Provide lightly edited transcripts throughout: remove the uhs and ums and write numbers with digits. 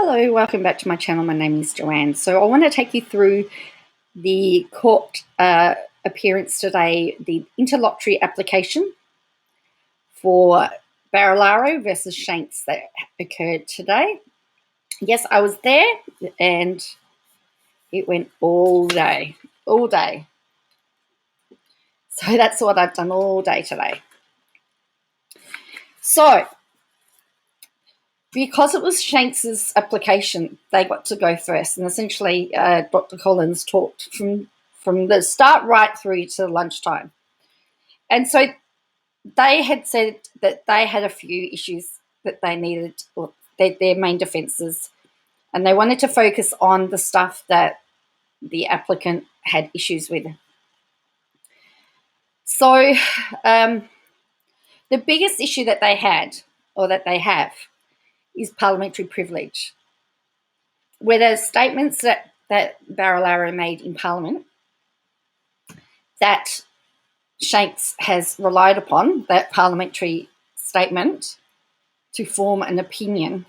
Hello, welcome back to my channel. My name is Joanne. So I want to take you through the court appearance today, the interlocutory application for Barilaro versus Shanks that occurred today. Yes, I was there and it went all day. So that's what I've done all day today. So because it was Shanks's application, they got to go first, and essentially Dr. Collins talked from the start right through to lunchtime. And so they had said that they had a few issues that they needed, or their main defences, and they wanted to focus on the stuff that the applicant had issues with. So the biggest issue that they had, or that they have, is parliamentary privilege, where there's statements that Barilaro made in Parliament that Shanks has relied upon, that parliamentary statement, to form an opinion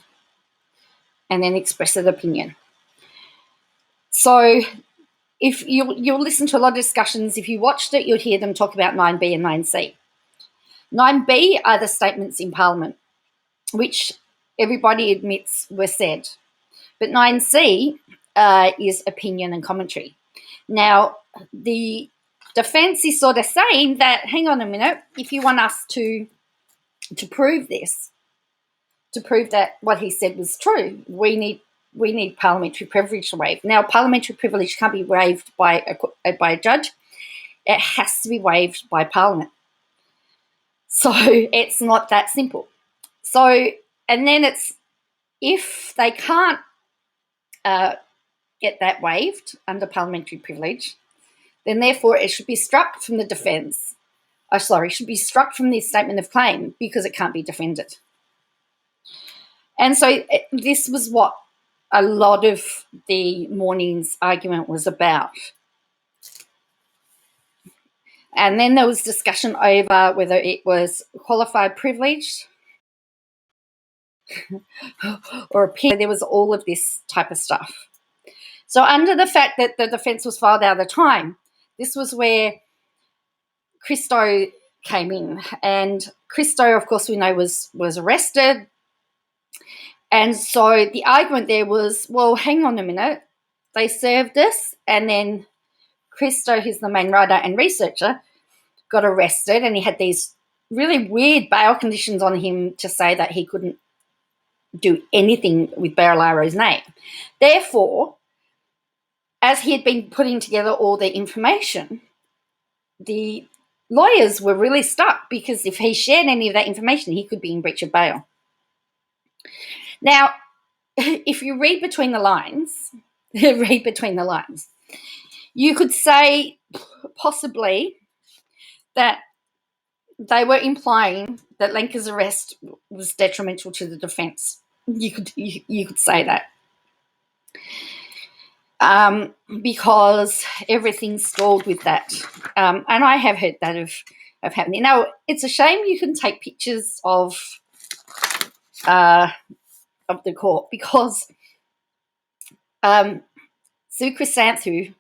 and then express that opinion. So if you'll listen to a lot of discussions, if you watched it, you'll hear them talk about 9B and 9C. 9B are the statements in Parliament, which everybody admits were said. But 9C is opinion and commentary. Now, the defence is sort of saying that, hang on a minute, if you want us to prove this, to prove that what he said was true, we need parliamentary privilege to waive. Now, parliamentary privilege can't be waived by a judge. It has to be waived by Parliament. So it's not that simple. So, and then it's, if they can't get that waived under parliamentary privilege, then therefore it should be struck from the defence. It should be struck from the statement of claim because it can't be defended. And so this was what a lot of the morning's argument was about. And then there was discussion over whether it was qualified privilege or opinion. There was all of this type of stuff. So under the fact that the defence was filed out of time, this was where Christo came in. And Christo, of course, we know was arrested. And so the argument there was, well, hang on a minute. They served us, and then Christo, who's the main writer and researcher, got arrested, and he had these really weird bail conditions on him to say that he couldn't do anything with Barilaro's name. Therefore, as he had been putting together all the information, the lawyers were really stuck because if he shared any of that information, he could be in breach of bail. Now, if you read between the lines, you could say possibly that they were implying that Lenker's arrest was detrimental to the defence. You could say that. Because everything stalled with that. And I have heard that of happening. Now, it's a shame you can take pictures of the court because Sue Chrysanthu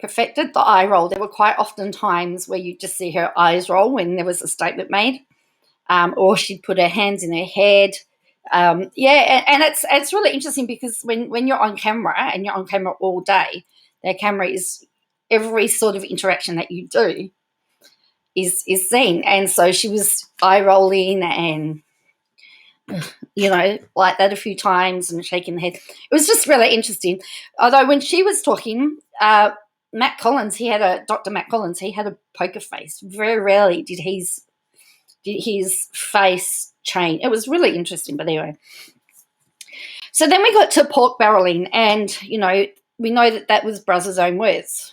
perfected the eye roll. There were quite often times where you just see her eyes roll when there was a statement made, or she'd put her hands in her head. And it's really interesting because when you're on camera and you're on camera all day, their camera is, every sort of interaction that you do is seen. And so she was eye rolling and, like that a few times and shaking the head. It was just really interesting. Although when she was talking, Dr. Matt Collins, he had a poker face. Very rarely did his face change. It was really interesting, but anyway. So then we got to pork barreling, and, we know that was Brazz's own words.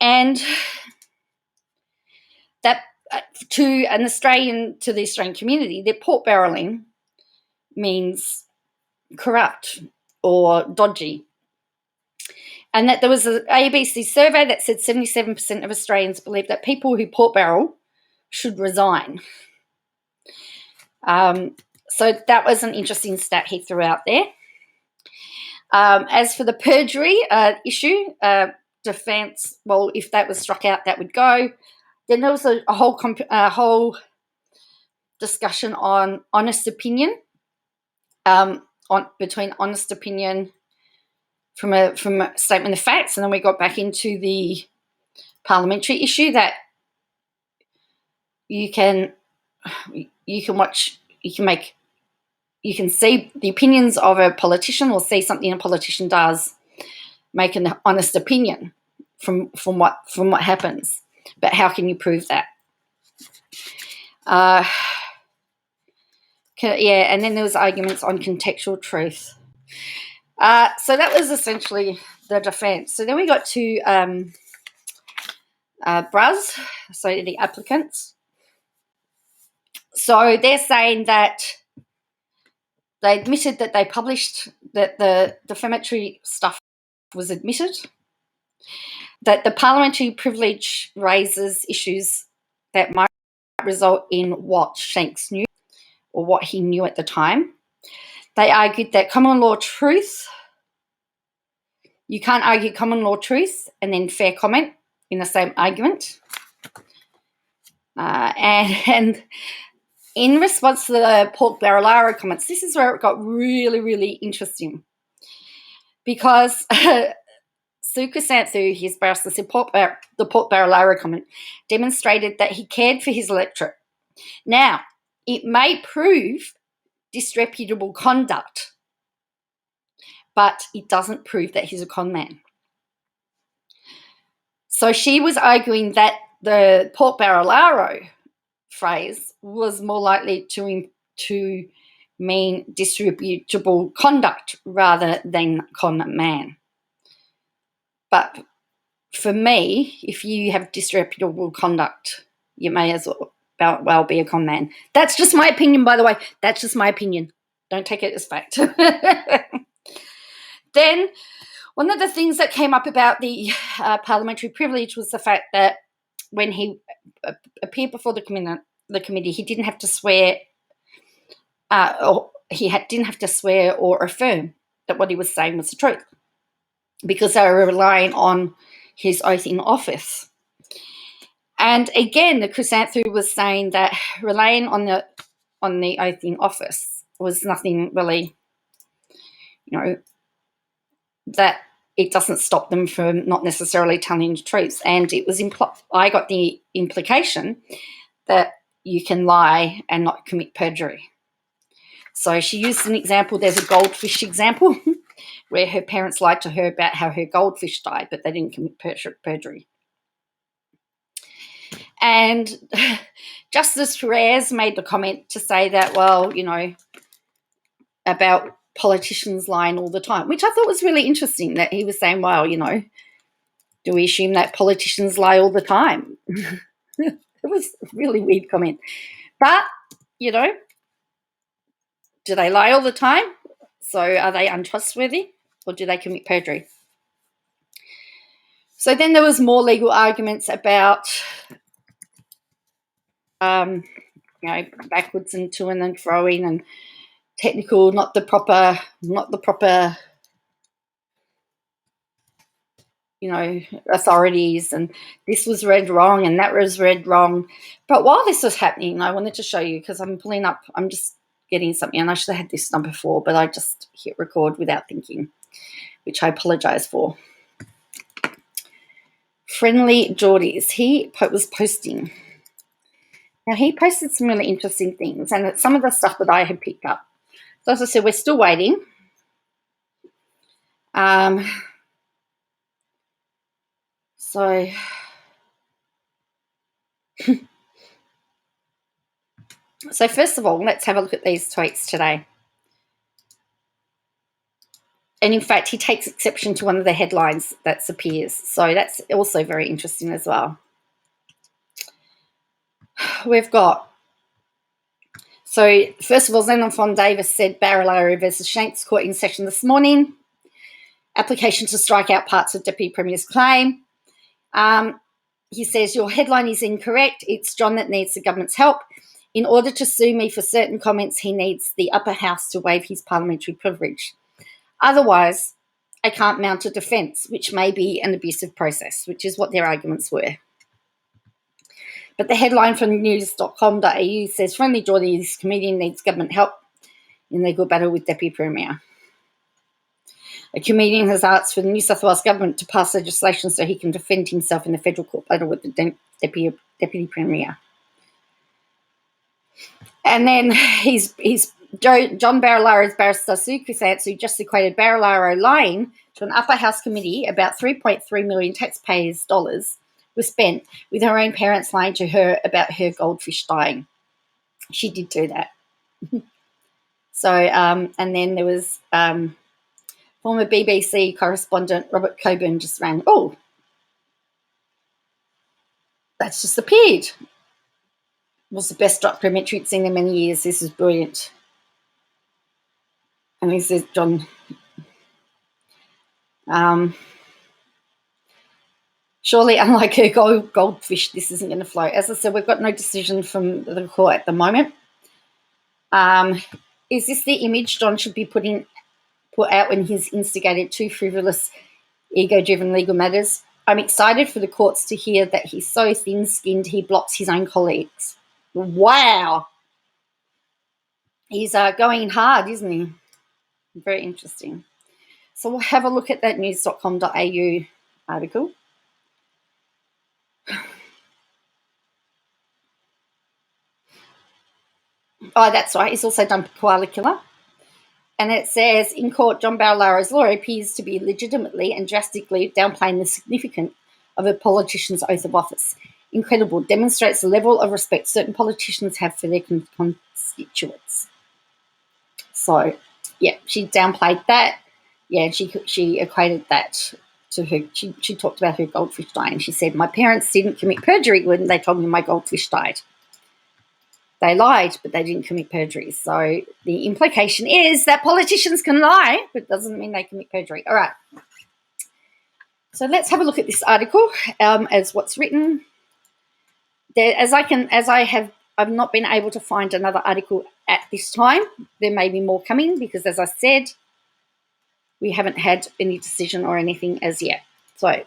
And that to the Australian community, that pork barreling means corrupt or dodgy. And that there was an ABC survey that said 77% of Australians believe that people who pork barrel should resign. So that was an interesting stat he threw out there. As for the perjury issue, defence, well, if that was struck out, that would go. Then there was a whole discussion on honest opinion, between honest opinion from a statement of facts, and then we got back into the parliamentary issue that you can see the opinions of a politician, or see something a politician does, make an honest opinion from what happens. But how can you prove that? And then there was arguments on contextual truth. So that was essentially the defence. So then we got to BRUS, so the applicants. So they're saying that they admitted that they published, that the defamatory stuff was admitted, that the parliamentary privilege raises issues that might result in what Shanks knew, or what he knew at the time. They argued that common law truth, you can't argue common law truth and then fair comment in the same argument. And in response to the pork Barilaro comments, this is where it got really, really interesting, because Sue Chrysanthou, his barrister, said the pork Barilaro comment demonstrated that he cared for his electorate. Now, it may prove disreputable conduct, but it doesn't prove that he's a con man. So she was arguing that the pork Barilaro phrase was more likely to mean disreputable conduct rather than con man. But for me, if you have disreputable conduct, you may as well be a con man. That's just my opinion, by the way. That's just my opinion. Don't take it as fact. Then one of the things that came up about the parliamentary privilege was the fact that when he appeared before the committee, he didn't have to swear, didn't have to swear or affirm that what he was saying was the truth, because they were relying on his oath in office. And again, the Chrysanthou was saying that relying on the oath in office was nothing really, that it doesn't stop them from not necessarily telling the truth. And it was I got the implication that you can lie and not commit perjury. So she used an example. There's a goldfish example where her parents lied to her about how her goldfish died, but they didn't commit perjury. And Justice Perez made the comment to say that, well, about politicians lying all the time, which I thought was really interesting, that he was saying, well, do we assume that politicians lie all the time? It was a really weird comment. But, do they lie all the time? So are they untrustworthy, or do they commit perjury? So then there was more legal arguments about, backwards and to and then throwing, and technical, not the proper, authorities, and this was read wrong and that was read wrong. But while this was happening, I wanted to show you, because I'm just getting something, and I should have had this done before, but I just hit record without thinking, which I apologise for. Friendly Geordies, he was posting. Now, he posted some really interesting things, and it's some of the stuff that I had picked up. So as I said, we're still waiting. So first of all, let's have a look at these tweets today. And in fact, he takes exception to one of the headlines that appears. So that's also very interesting as well. We've got, so first of all, Xenophon Davis said Barilaro versus Shanks court in session this morning. Application to strike out parts of Deputy Premier's claim. He says, your headline is incorrect. It's John that needs the government's help. In order to sue me for certain comments, he needs the upper house to waive his parliamentary privilege. Otherwise, I can't mount a defence, which may be an abusive process, which is what their arguments were. But the headline from news.com.au says, Friendly Geordie's comedian needs government help in legal battle with Deputy Premier. A comedian has asked for the New South Wales government to pass legislation so he can defend himself in the federal court battle with the Deputy Premier. And then John Barilaro's barrister Sue Crisant, who just equated Barilaro lying to an upper house committee about $3.3 million taxpayers' dollars was spent with her own parents lying to her about her goldfish dying. She did do that. So, and then there was former BBC correspondent Robert Coburn just ran, oh, that's just appeared. It was the best documentary it's seen in many years. This is brilliant. And this is John. Surely, unlike her goldfish, this isn't going to float. As I said, we've got no decision from the court at the moment. Is this the image John should be put out when he's instigated two frivolous, ego-driven legal matters? I'm excited for the courts to hear that he's so thin-skinned he blocks his own colleagues. Wow. He's going hard, isn't he? Very interesting. So we'll have a look at that news.com.au article. Oh, that's right. He's also done koala killer. And it says, in court, John Barilaro's lawyer appears to be legitimately and drastically downplaying the significance of a politician's oath of office. Incredible. Demonstrates the level of respect certain politicians have for their constituents. So, yeah, she downplayed that. Yeah, she equated that to her. She talked about her goldfish dying. She said, my parents didn't commit perjury when they told me my goldfish died. They lied, but they didn't commit perjury. So the implication is that politicians can lie, but it doesn't mean they commit perjury. All right. So let's have a look at this article as what's written. I've not been able to find another article at this time. There may be more coming because, as I said, we haven't had any decision or anything as yet. So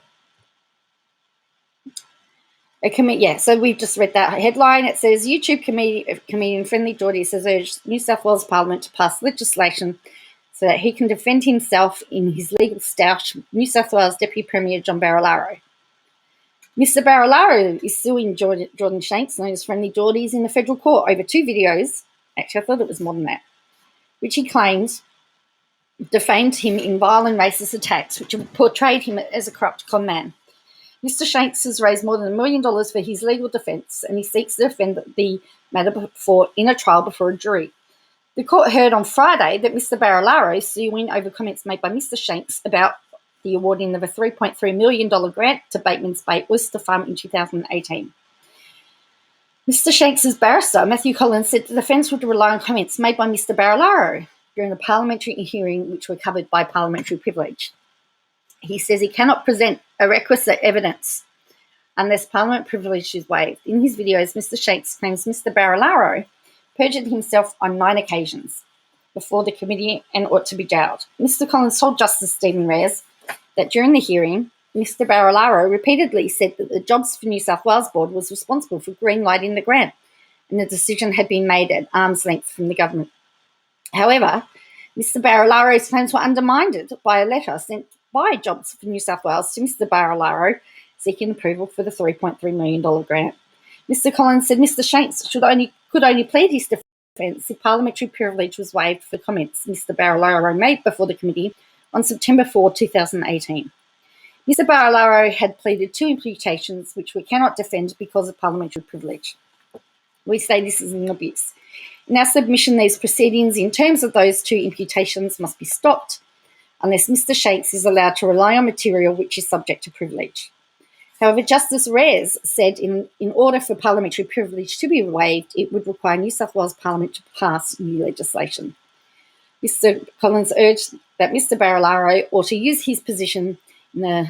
so we've just read that headline. It says, YouTube comedian Friendly Geordie has urged New South Wales Parliament to pass legislation so that he can defend himself in his legal stoush with New South Wales Deputy Premier John Barilaro. Mr. Barilaro is suing Jordan Shanks, known as Friendly Geordies, in the federal court over two videos. Actually, I thought it was more than that, which he claims defamed him in vile and racist attacks, which portrayed him as a corrupt con man. Mr. Shanks has raised more than $1 million for his legal defence, and he seeks to defend the matter in a trial before a jury. The court heard on Friday that Mr. Barilaro suing over comments made by Mr. Shanks about the awarding of a $3.3 million grant to Bateman's Bay Oyster Farm in 2018. Mr. Shanks' barrister, Matthew Collins, said the defence would rely on comments made by Mr. Barilaro during a parliamentary hearing which were covered by parliamentary privilege. He says he cannot present a requisite evidence unless parliament privilege is waived. In his videos, Mr. Shanks claims Mr. Barilaro perjured himself on 9 occasions before the committee and ought to be jailed. Mr. Collins told Justice Stephen Reyes that during the hearing, Mr. Barilaro repeatedly said that the Jobs for New South Wales Board was responsible for greenlighting the grant, and the decision had been made at arm's length from the government. However, Mr. Barilaro's claims were undermined by a letter sent by Jobs for New South Wales to Mr. Barilaro seeking approval for the $3.3 million grant. Mr. Collins said Mr. Shanks could only plead his defence if parliamentary privilege was waived for comments Mr. Barilaro made before the committee on September 4, 2018. Mr. Barilaro had pleaded 2 imputations which we cannot defend because of parliamentary privilege. We say this is an abuse. In our submission, these proceedings in terms of those 2 imputations must be stopped unless Mr. Shanks is allowed to rely on material which is subject to privilege. However, Justice Reyes said in order for parliamentary privilege to be waived, it would require New South Wales Parliament to pass new legislation. Mr. Collins urged that Mr. Barilaro ought to use his position in the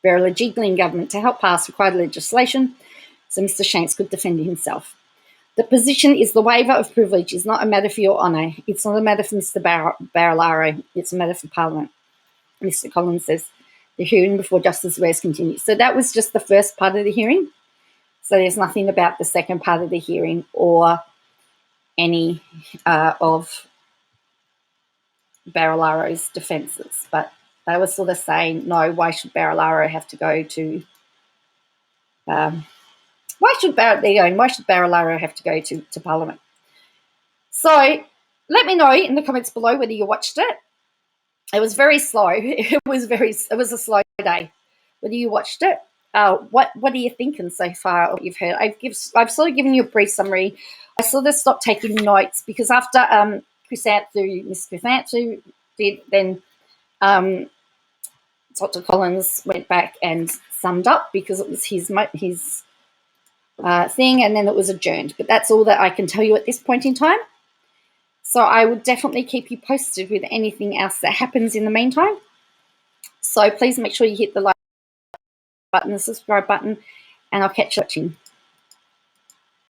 Barilaro government to help pass required legislation so Mr. Shanks could defend himself. The position is the waiver of privilege is not a matter for your honour. It's not a matter for Mr. Barilaro. It's a matter for Parliament. Mr. Collins says the hearing before Justice West continues. So that was just the first part of the hearing. So there's nothing about the second part of the hearing or any of Barilaro's defences. But they were sort of saying, no, why should Barilaro have to go to why should Barilaro have to go to Parliament? So let me know in the comments below whether you watched it. It was very slow. It was a slow day. Whether you watched it, what are you thinking so far? What you've heard? I've sort of given you a brief summary. I sort of stopped taking notes because after Miss Chrysanthou did, then Dr. Collins went back and summed up because it was his thing, and then it was adjourned. But that's all that I can tell you at this point in time. So I will definitely keep you posted with anything else that happens in the meantime. So please make sure you hit the like button, the subscribe button, and I'll catch you watching.